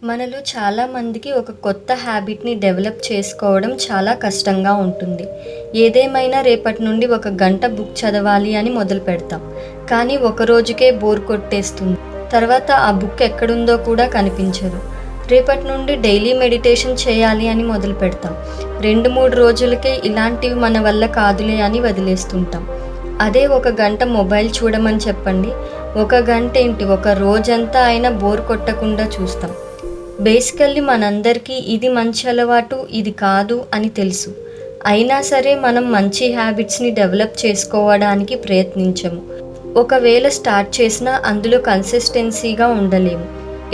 మనలో చాలామందికి ఒక కొత్త హ్యాబిట్ని డెవలప్ చేసుకోవడం చాలా కష్టంగా ఉంటుంది. ఏదేమైనా రేపటి నుండి ఒక గంట బుక్ చదవాలి అని మొదలు పెడతాం. కానీ ఒక రోజుకే బోర్ కొట్టేస్తుంది. తర్వాత ఆ బుక్ ఎక్కడుందో కూడా కనిపించదు. రేపటి నుండి డైలీ మెడిటేషన్ చేయాలి అని మొదలు పెడతాం. 2-3 రోజులకే ఇలాంటివి మన వల్ల కాదులే అని వదిలేస్తుంటాం. అదే ఒక గంట మొబైల్ చూడమని చెప్పండి, ఒక గంట ఏంటి, ఒక రోజంతా అయినా బోర్ కొట్టకుండా చూస్తాం. బేసికల్లీ మనందరికీ ఇది మంచి అలవాటు, ఇది కాదు అని తెలుసు. అయినా సరే మనం మంచి హ్యాబిట్స్ని డెవలప్ చేసుకోవడానికి ప్రయత్నించము. ఒకవేళ స్టార్ట్ చేసినా అందులో కన్సిస్టెన్సీగా ఉండలేము.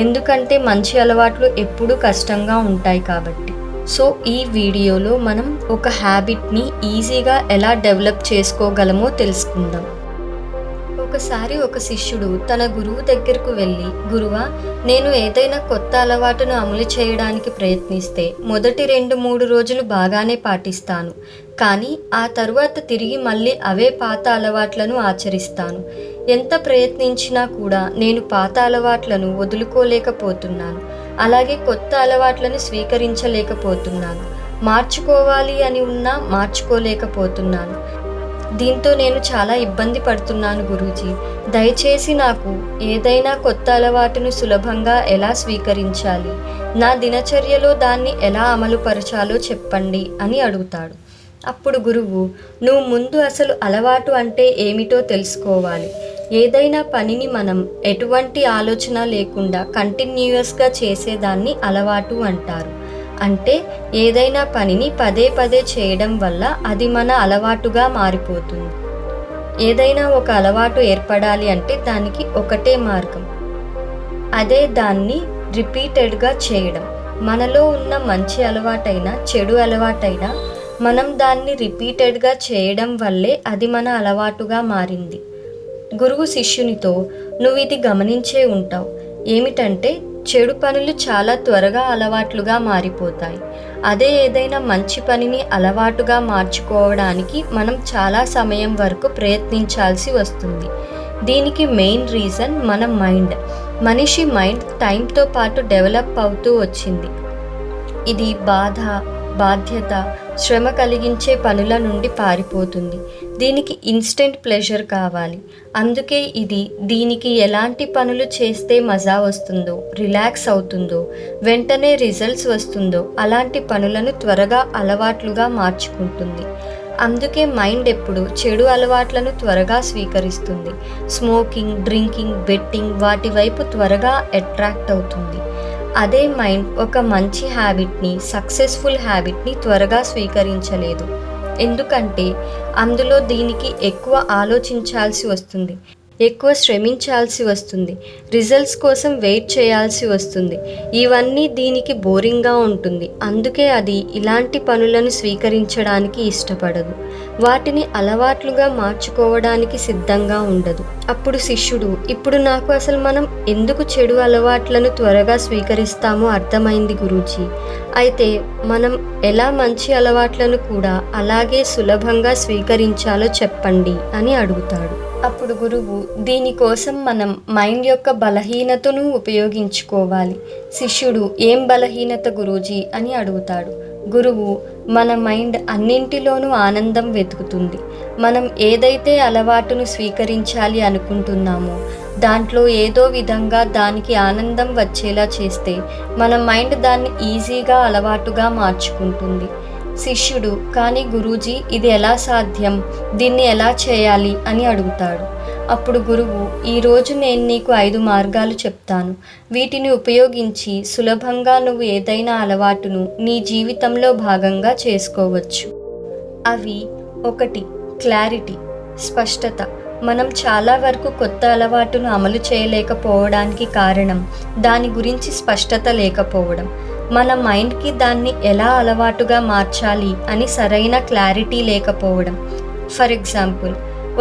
ఎందుకంటే మంచి అలవాట్లు ఎప్పుడూ కష్టంగా ఉంటాయి కాబట్టి. సో ఈ వీడియోలో మనం ఒక హ్యాబిట్ని ఈజీగా ఎలా డెవలప్ చేసుకోగలమో తెలుసుకుందాం. ఒకసారి ఒక శిష్యుడు తన గురువు దగ్గరకు వెళ్ళి, గురువా, నేను ఏదైనా కొత్త అలవాటును అమలు చేయడానికి ప్రయత్నిస్తే మొదటి 2-3 రోజులు బాగానే పాటిస్తాను, కానీ ఆ తరువాత తిరిగి మళ్ళీ అవే పాత అలవాట్లను ఆచరిస్తాను. ఎంత ప్రయత్నించినా కూడా నేను పాత అలవాట్లను వదులుకోలేకపోతున్నాను. అలాగే కొత్త అలవాట్లను స్వీకరించలేకపోతున్నాను. మార్చుకోవాలి అని ఉన్నా మార్చుకోలేకపోతున్నాను. దీంతో నేను చాలా ఇబ్బంది పడుతున్నాను గురూజీ. దయచేసి నాకు ఏదైనా కొత్త అలవాటును సులభంగా ఎలా స్వీకరించాలి, నా దినచర్యలో దాన్ని ఎలా అమలుపరచాలో చెప్పండి అని అడుగుతాడు. అప్పుడు గురువు, నువ్వు ముందు అసలు అలవాటు అంటే ఏమిటో తెలుసుకోవాలి. ఏదైనా పనిని మనం ఎటువంటి ఆలోచన లేకుండా కంటిన్యూయస్గా చేసేదాన్ని అలవాటు అంటారు. అంటే ఏదైనా పనిని పదే పదే చేయడం వల్ల అది మన అలవాటుగా మారిపోతుంది. ఏదైనా ఒక అలవాటు ఏర్పడాలి అంటే దానికి ఒకటే మార్గం, అదే దాన్ని రిపీటెడ్గా చేయడం. మనలో ఉన్న మంచి అలవాటైనా చెడు అలవాటైనా మనం దాన్ని రిపీటెడ్గా చేయడం వల్లే అది మన అలవాటుగా మారింది. గురువు శిష్యునితో, నువ్వు ఇది గమనించే ఉంటావు, ఏమిటంటే చెడు పనులు చాలా త్వరగా అలవాట్లుగా మారిపోతాయి. అదే ఏదైనా మంచి పనిని అలవాటుగా మార్చుకోవడానికి మనం చాలా సమయం వరకు ప్రయత్నించాల్సి వస్తుంది. దీనికి మెయిన్ రీజన్ మన మైండ్. మనిషి మైండ్ టైంతో పాటు డెవలప్ అవుతూ వచ్చింది. ఇది బాధ, బాధ్యత, శ్రమ కలిగించే పనుల నుండి పారిపోతుంది. దీనికి ఇన్స్టెంట్ ప్లెజర్ కావాలి. అందుకే దీనికి ఎలాంటి పనులు చేస్తే మజా వస్తుందో, రిలాక్స్ అవుతుందో, వెంటనే రిజల్ట్స్ వస్తుందో అలాంటి పనులను త్వరగా అలవాట్లుగా మార్చుకుంటుంది. అందుకే మైండ్ ఎప్పుడు చెడు అలవాట్లను త్వరగా స్వీకరిస్తుంది. స్మోకింగ్, డ్రింకింగ్, బెట్టింగ్ వాటి వైపు త్వరగా అట్రాక్ట్ అవుతుంది. అదే మైండ్ ఒక మంచి హ్యాబిట్ని, సక్సెస్ఫుల్ హ్యాబిట్ని త్వరగా స్వీకరించలేదు. ఎందుకంటే అందులో దీనికి ఎక్కువ ఆలోచించాల్సి వస్తుంది, ఎక్కువ శ్రమించాల్సి వస్తుంది, రిజల్ట్స్ కోసం వెయిట్ చేయాల్సి వస్తుంది. ఇవన్నీ దీనికి బోరింగ్గా ఉంటుంది. అందుకే అది ఇలాంటి పనులను స్వీకరించడానికి ఇష్టపడదు. వాటిని అలవాట్లుగా మార్చుకోవడానికి సిద్ధంగా ఉండదు. అప్పుడు శిష్యుడు, ఇప్పుడు నాకు అసలు మనం ఎందుకు చెడు అలవాట్లను త్వరగా స్వీకరిస్తామో అర్థమైంది గురూజీ. అయితే మనం ఎలా మంచి అలవాట్లను కూడా అలాగే సులభంగా స్వీకరించాలో చెప్పండి అని అడుగుతాడు. అప్పుడు గురువు, దీనికోసం మనం మైండ్ యొక్క బలహీనతను ఉపయోగించుకోవాలి. శిష్యుడు, ఏం బలహీనత గురూజీ అని అడుగుతాడు. గురువు, మన మైండ్ అన్నింటిలోనూ ఆనందం వెతుకుతుంది. మనం ఏదైతే అలవాటును స్వీకరించాలి అనుకుంటున్నామో దాంట్లో ఏదో విధంగా దానికి ఆనందం వచ్చేలా చేస్తే మన మైండ్ దాన్ని ఈజీగా అలవాటుగా మార్చుకుంటుంది. శిష్యుడు, కానీ గురూజీ, ఇది ఎలా సాధ్యం, దీన్ని ఎలా చేయాలి అని అడుగుతాడు. అప్పుడు గురువు, ఈరోజు నేను నీకు 5 మార్గాలు చెప్తాను. వీటిని ఉపయోగించి సులభంగా నువ్వు ఏదైనా అలవాటును నీ జీవితంలో భాగంగా చేసుకోవచ్చు. అవి: 1. క్లారిటీ, స్పష్టత. మనం చాలా వరకు కొత్త అలవాటును అమలు చేయలేకపోవడానికి కారణం దాని గురించి స్పష్టత లేకపోవడం. మన మైండ్కి దాన్ని ఎలా అలవాటుగా మార్చాలి అని సరైన క్లారిటీ లేకపోవడం. ఫర్ ఎగ్జాంపుల్,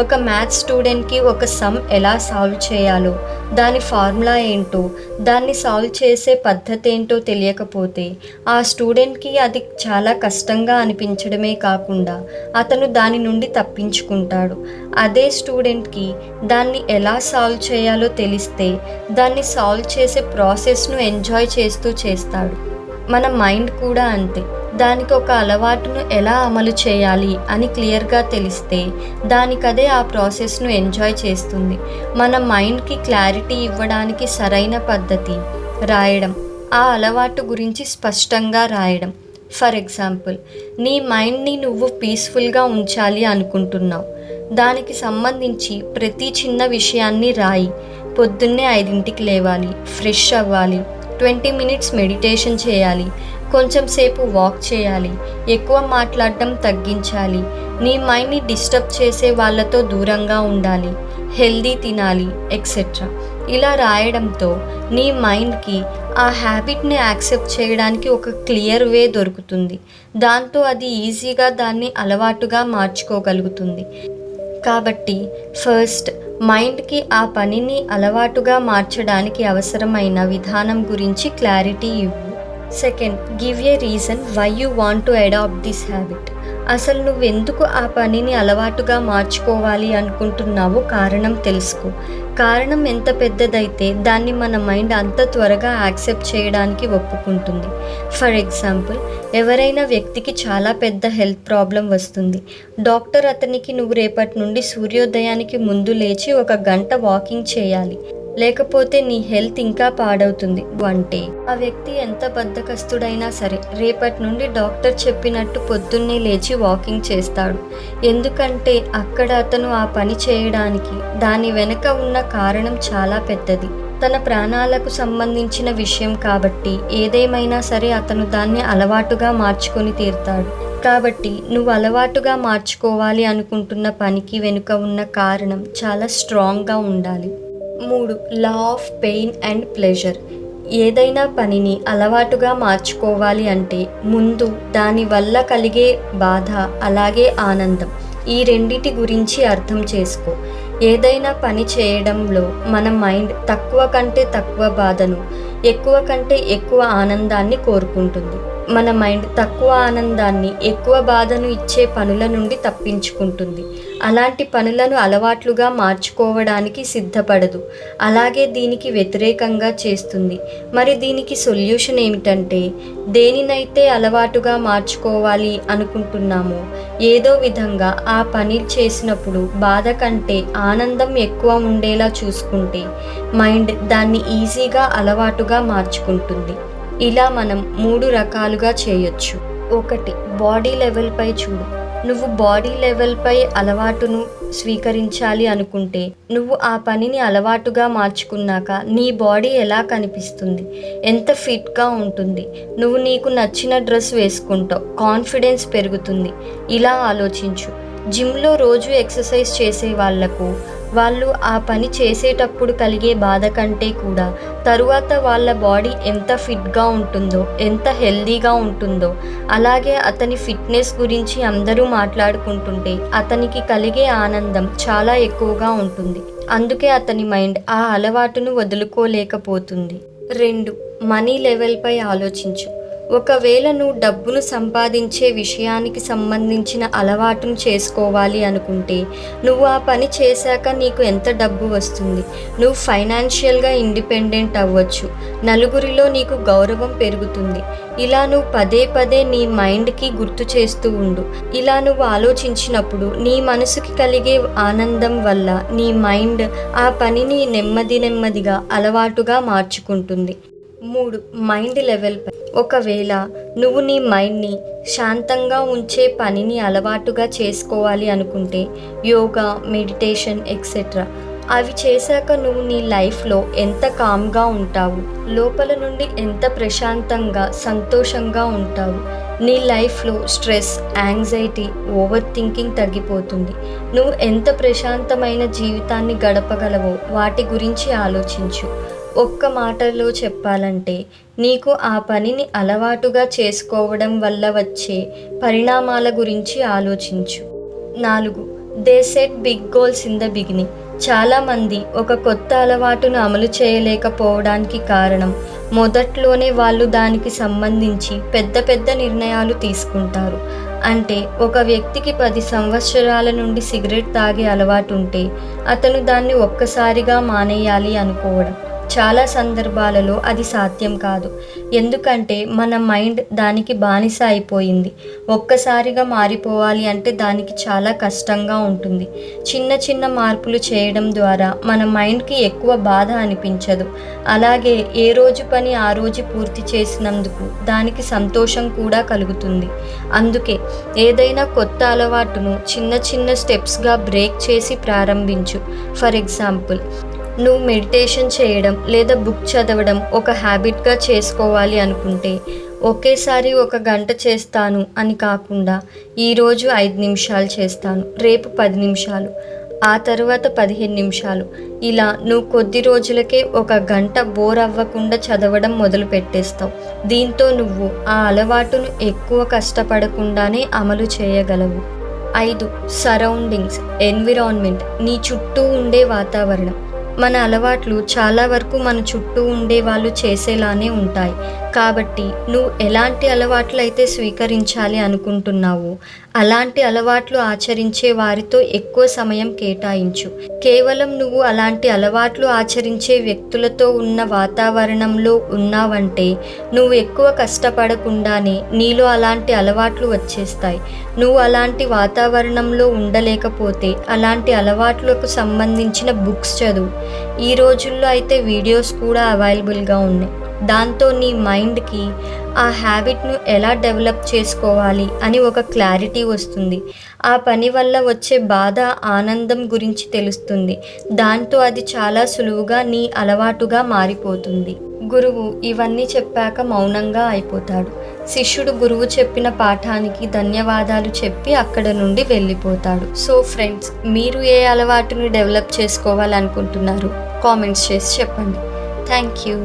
ఒక మ్యాథ్స్ స్టూడెంట్కి ఒక సమ్ ఎలా సాల్వ్ చేయాలో, దాని ఫార్ములా ఏంటో, దాన్ని సాల్వ్ చేసే పద్ధతి ఏంటో తెలియకపోతే ఆ స్టూడెంట్కి అది చాలా కష్టంగా అనిపించడమే కాకుండా అతను దాని నుండి తప్పించుకుంటాడు. అదే స్టూడెంట్కి దాన్ని ఎలా సాల్వ్ చేయాలో తెలిస్తే దాన్ని సాల్వ్ చేసే ప్రాసెస్ను ఎంజాయ్ చేస్తూ చేస్తాడు. మన మైండ్ కూడా అంతే. దానికి ఒక అలవాటును ఎలా అమలు చేయాలి అని క్లియర్గా తెలిస్తే దానికదే ఆ ప్రాసెస్ను ఎంజాయ్ చేస్తుంది. మన మైండ్కి క్లారిటీ ఇవ్వడానికి సరైన పద్ధతి రాయడం, ఆ అలవాటు గురించి స్పష్టంగా రాయడం. ఫర్ ఎగ్జాంపుల్, నీ మైండ్ని నువ్వు పీస్ఫుల్గా ఉంచాలి అనుకుంటున్నావు. దానికి సంబంధించి ప్రతి చిన్న విషయాన్ని రాయి. పొద్దున్నే 5ంటికి లేవాలి, ఫ్రెష్ అవ్వాలి, 20 మినిట్స్ మెడిటేషన్ చేయాలి, కొంచెం సేపు వాక్ చేయాలి, ఎక్కువ మాట్లాడడం తగ్గించాలి, నీ మైండ్ని డిస్టర్బ్ చేసే వాళ్ళతో దూరంగా ఉండాలి, హెల్దీ తినాలి, ఎక్సెట్రా. ఇలా రాయడంతో నీ మైండ్కి ఆ హ్యాబిట్ని యాక్సెప్ట్ చేయడానికి ఒక క్లియర్ వే దొరుకుతుంది. దాంతో అది ఈజీగా దాన్ని అలవాటుగా మార్చుకోగలుగుతుంది. కాబట్టి ఫస్ట్ మైండ్కి ఆ పనిని అలవాటుగా మార్చడానికి అవసరమైన విధానం గురించి క్లారిటీ ఇవ్వు. Second, give a reason why you want to adopt this habit. అసలు నువ్వెందుకు ఆ పనిని అలవాటుగా మార్చుకోవాలి అనుకుంటున్నావో కారణం తెలుసుకో. కారణం ఎంత పెద్దదైతే దాన్ని మన మైండ్ అంత త్వరగా యాక్సెప్ట్ చేయడానికి ఒప్పుకుంటుంది. ఫర్ ఎగ్జాంపుల్, ఎవరైనా వ్యక్తికి చాలా పెద్ద హెల్త్ ప్రాబ్లం వస్తుంది. డాక్టర్ అతనికి నువ్వు రేపటి నుండి సూర్యోదయానికి ముందు లేచి 1 గంట వాకింగ్ చేయాలి, లేకపోతే నీ హెల్త్ ఇంకా పాడవుతుంది అంటే ఆ వ్యక్తి ఎంత బద్ధకస్తుడైనా సరే రేపటి నుండి డాక్టర్ చెప్పినట్టు పొద్దున్నే లేచి వాకింగ్ చేస్తాడు. ఎందుకంటే అక్కడ అతను ఆ పని చేయడానికి దాని వెనుక ఉన్న కారణం చాలా పెద్దది, తన ప్రాణాలకు సంబంధించిన విషయం కాబట్టి ఏదేమైనా సరే అతను దాన్ని అలవాటుగా మార్చుకొని తీరుతాడు. కాబట్టి నువ్వు అలవాటుగా మార్చుకోవాలి అనుకుంటున్న పనికి వెనుక ఉన్న కారణం చాలా స్ట్రాంగ్గా ఉండాలి. 3, law of pain and pleasure. ఏదైనా పనిని అలవాటుగా మార్చుకోవాలి అంటే ముందు దానివల్ల కలిగే బాధ అలాగే ఆనందం, ఈ రెండిటి గురించి అర్థం చేసుకో. ఏదైనా పని చేయడంలో మన మైండ్ తక్కువ కంటే తక్కువ బాధను, ఎక్కువ కంటే ఎక్కువ ఆనందాన్ని కోరుకుంటుంది. మన మైండ్ తక్కువ ఆనందాన్ని, ఎక్కువ బాధను ఇచ్చే పనుల నుండి తప్పించుకుంటుంది. అలాంటి పనులను అలవాట్లుగా మార్చుకోవడానికి సిద్ధపడదు, అలాగే దీనికి వ్యతిరేకంగా చేస్తుంది. మరి దీనికి సొల్యూషన్ ఏమిటంటే, దేనినైతే అలవాటుగా మార్చుకోవాలి అనుకుంటున్నామో ఏదో విధంగా ఆ పని చేసినప్పుడు బాధ కంటే ఆనందం ఎక్కువ ఉండేలా చూసుకుంటే మైండ్ దాన్ని ఈజీగా అలవాటుగా మార్చుకుంటుంది. ఇలా మనం 3 రకాలుగా చేయొచ్చు. 1, బాడీ లెవెల్పై చూడు. నువ్వు బాడీ లెవెల్పై అలవాటును స్వీకరించాలి అనుకుంటే నువ్వు ఆ పనిని అలవాటుగా మార్చుకున్నాక నీ బాడీ ఎలా కనిపిస్తుంది, ఎంత ఫిట్గా ఉంటుంది, నువ్వు నీకు నచ్చిన డ్రెస్ వేసుకుంటావు, కాన్ఫిడెన్స్ పెరుగుతుంది. ఇలా ఆలోచించు. జిమ్లో రోజు ఎక్సర్సైజ్ చేసే వాళ్ళు ఆ పని చేసేటప్పుడు కలిగే బాధ కంటే కూడా తరువాత వాళ్ళ బాడీ ఎంత ఫిట్గా ఉంటుందో, ఎంత హెల్దీగా ఉంటుందో, అలాగే అతని ఫిట్నెస్ గురించి అందరూ మాట్లాడుకుంటుంటే అతనికి కలిగే ఆనందం చాలా ఎక్కువగా ఉంటుంది. అందుకే అతని మైండ్ ఆ అలవాటును వదులుకోలేకపోతుంది. 2, మనీ లెవెల్పై ఆలోచించు. ఒకవేళ నువ్వు డబ్బును సంపాదించే విషయానికి సంబంధించిన అలవాటును చేసుకోవాలి అనుకుంటే నువ్వు ఆ పని చేశాక నీకు ఎంత డబ్బు వస్తుంది, నువ్వు ఫైనాన్షియల్గా ఇండిపెండెంట్ అవ్వచ్చు, నలుగురిలో నీకు గౌరవం పెరుగుతుంది. ఇలా నువ్వు పదే పదే నీ మైండ్కి గుర్తు చేస్తూ ఉండు. ఇలా నువ్వు ఆలోచించినప్పుడు నీ మనసుకి కలిగే ఆనందం వల్ల నీ మైండ్ ఆ పనిని నెమ్మదిగా అలవాటుగా మార్చుకుంటుంది. 3, మైండ్ లెవెల్పై. ఒకవేళ నువ్వు నీ మైండ్ని శాంతంగా ఉంచే పనిని అలవాటుగా చేసుకోవాలి అనుకుంటే యోగా, మెడిటేషన్ ఎక్సెట్రా అవి చేశాక నువ్వు నీ లైఫ్లో ఎంత కామ్గా ఉంటావు, లోపల నుండి ఎంత ప్రశాంతంగా సంతోషంగా ఉంటావు. నీ లైఫ్లో స్ట్రెస్, యాంగ్జైటీ, ఓవర్ థింకింగ్ తగ్గిపోతుంది. నువ్వు ఎంత ప్రశాంతమైన జీవితాన్ని గడపగలవో వాటి గురించి ఆలోచించు. ఒక్క మాటలో చెప్పాలంటే నీకు ఆ పనిని అలవాటుగా చేసుకోవడం వల్ల వచ్చే పరిణామాల గురించి ఆలోచించు. 4, they set big goals in the beginning. చాలామంది ఒక కొత్త అలవాటును అమలు చేయలేకపోవడానికి కారణం మొదట్లోనే వాళ్ళు దానికి సంబంధించి పెద్ద పెద్ద నిర్ణయాలు తీసుకుంటారు. అంటే ఒక వ్యక్తికి 10 సంవత్సరాల నుండి సిగరెట్ తాగే అలవాటు ఉంటే అతను దాన్ని ఒక్కసారిగా మానేయాలి అనుకోవడం చాలా సందర్భాలలో అది సాధ్యం కాదు. ఎందుకంటే మన మైండ్ దానికి బానిస అయిపోయింది. ఒక్కసారిగా మారిపోవాలి అంటే దానికి చాలా కష్టంగా ఉంటుంది. చిన్న చిన్న మార్పులు చేయడం ద్వారా మన మైండ్కి ఎక్కువ బాధ అనిపించదు. అలాగే ఏ రోజు పని ఆ రోజు పూర్తి చేసినందుకు దానికి సంతోషం కూడా కలుగుతుంది. అందుకే ఏదైనా కొత్త అలవాటును చిన్న చిన్న స్టెప్స్గా బ్రేక్ చేసి ప్రారంభించు. ఫర్ ఎగ్జాంపుల్, నువ్వు మెడిటేషన్ చేయడం లేదా బుక్ చదవడం ఒక హ్యాబిట్గా చేసుకోవాలి అనుకుంటే ఒకేసారి 1 గంట చేస్తాను అని కాకుండా ఈరోజు 5 నిమిషాలు చేస్తాను, రేపు 10 నిమిషాలు, ఆ తర్వాత 15 నిమిషాలు, ఇలా నువ్వు కొద్ది రోజులకే 1 గంట బోర్ అవ్వకుండా చదవడం మొదలు పెట్టేస్తావు. దీంతో నువ్వు ఆ అలవాటును ఎక్కువ కష్టపడకుండానే అమలు చేయగలవు. 5. సరౌండింగ్స్, ఎన్విరాన్మెంట్, నీ చుట్టూ ఉండే వాతావరణం. మన అలవాట్లు చాలా వరకు మన చుట్టూ ఉండే వాళ్ళు చేసేలానే ఉంటాయి. కాబట్టి నువ్వు ఎలాంటి అలవాట్లు అయితే స్వీకరించాలి అనుకుంటున్నావో అలాంటి అలవాట్లు ఆచరించే వారితో ఎక్కువ సమయం కేటాయించు. కేవలం నువ్వు అలాంటి అలవాట్లు ఆచరించే వ్యక్తులతో ఉన్న వాతావరణంలో ఉన్నావంటే నువ్వు ఎక్కువ కష్టపడకుండానే నీలో అలాంటి అలవాట్లు వచ్చేస్తాయి. నువ్వు అలాంటి వాతావరణంలో ఉండలేకపోతే అలాంటి అలవాట్లకు సంబంధించిన బుక్స్ చదువు. ఈ రోజుల్లో అయితే వీడియోస్ కూడా అవైలబుల్గా ఉన్నాయి. దాంతో నీ మైండ్కి ఆ హ్యాబిట్ను ఎలా డెవలప్ చేసుకోవాలి అని ఒక క్లారిటీ వస్తుంది. ఆ పని వల్ల వచ్చే బాధ, ఆనందం గురించి తెలుస్తుంది. దాంతో అది చాలా సులువుగా నీ అలవాటుగా మారిపోతుంది. గురువు ఇవన్నీ చెప్పాక మౌనంగా అయిపోతాడు. శిష్యుడు గురువు చెప్పిన పాఠానికి ధన్యవాదాలు చెప్పి అక్కడ నుండి వెళ్ళిపోతాడు. సో ఫ్రెండ్స్, మీరు ఏ అలవాటుని డెవలప్ చేసుకోవాలనుకుంటున్నారు? కామెంట్స్ చేసి చెప్పండి. Thank you.